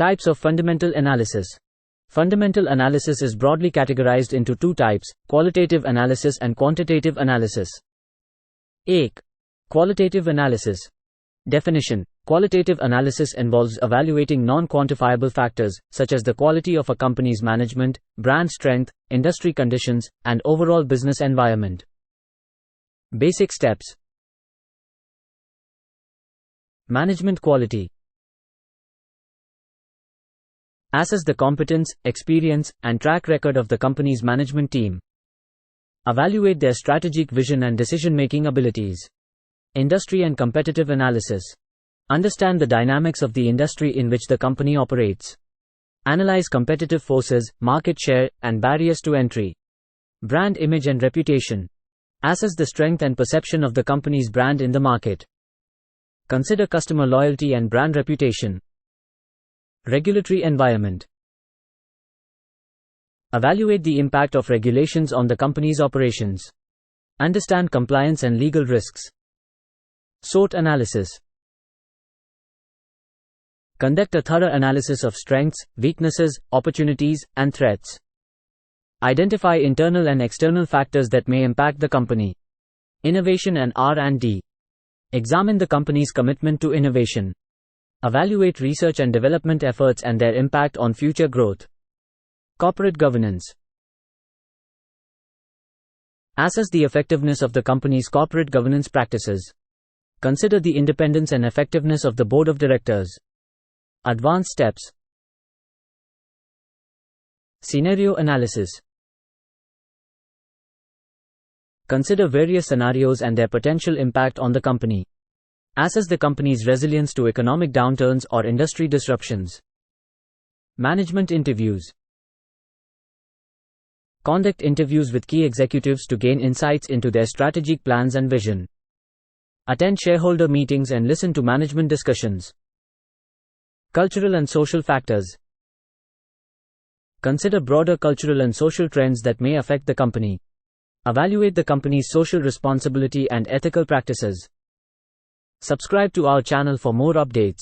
Types of fundamental analysis. Fundamental analysis is broadly categorized into two types: qualitative analysis and quantitative analysis. 1. Qualitative analysis. Definition: qualitative analysis involves evaluating non-quantifiable factors, such as the quality of a company's management, brand strength, industry conditions, and overall business environment. Basic steps. Management quality. Assess the competence, experience, and track record of the company's management team. Evaluate their strategic vision and decision-making abilities. Industry and competitive analysis. Understand the dynamics of the industry in which the company operates. Analyze competitive forces, market share, and barriers to entry. Brand image and reputation. Assess the strength and perception of the company's brand in the market. Consider customer loyalty and brand reputation. Regulatory environment. Evaluate the impact of regulations on the company's operations. Understand compliance and legal risks. SWOT analysis. Conduct a thorough analysis of strengths, weaknesses, opportunities, and threats. Identify internal and external factors that may impact the company. Innovation and R&D. Examine the company's commitment to innovation. Evaluate research and development efforts and their impact on future growth. Corporate governance. Assess the effectiveness of the company's corporate governance practices. Consider the independence and effectiveness of the board of directors. Advanced steps. Scenario analysis. Consider various scenarios and their potential impact on the company. Assess the company's resilience to economic downturns or industry disruptions. Management interviews. Conduct interviews with key executives to gain insights into their strategic plans and vision. Attend shareholder meetings and listen to management discussions. Cultural and social factors. Consider broader cultural and social trends that may affect the company. Evaluate the company's social responsibility and ethical practices. Subscribe to our channel for more updates.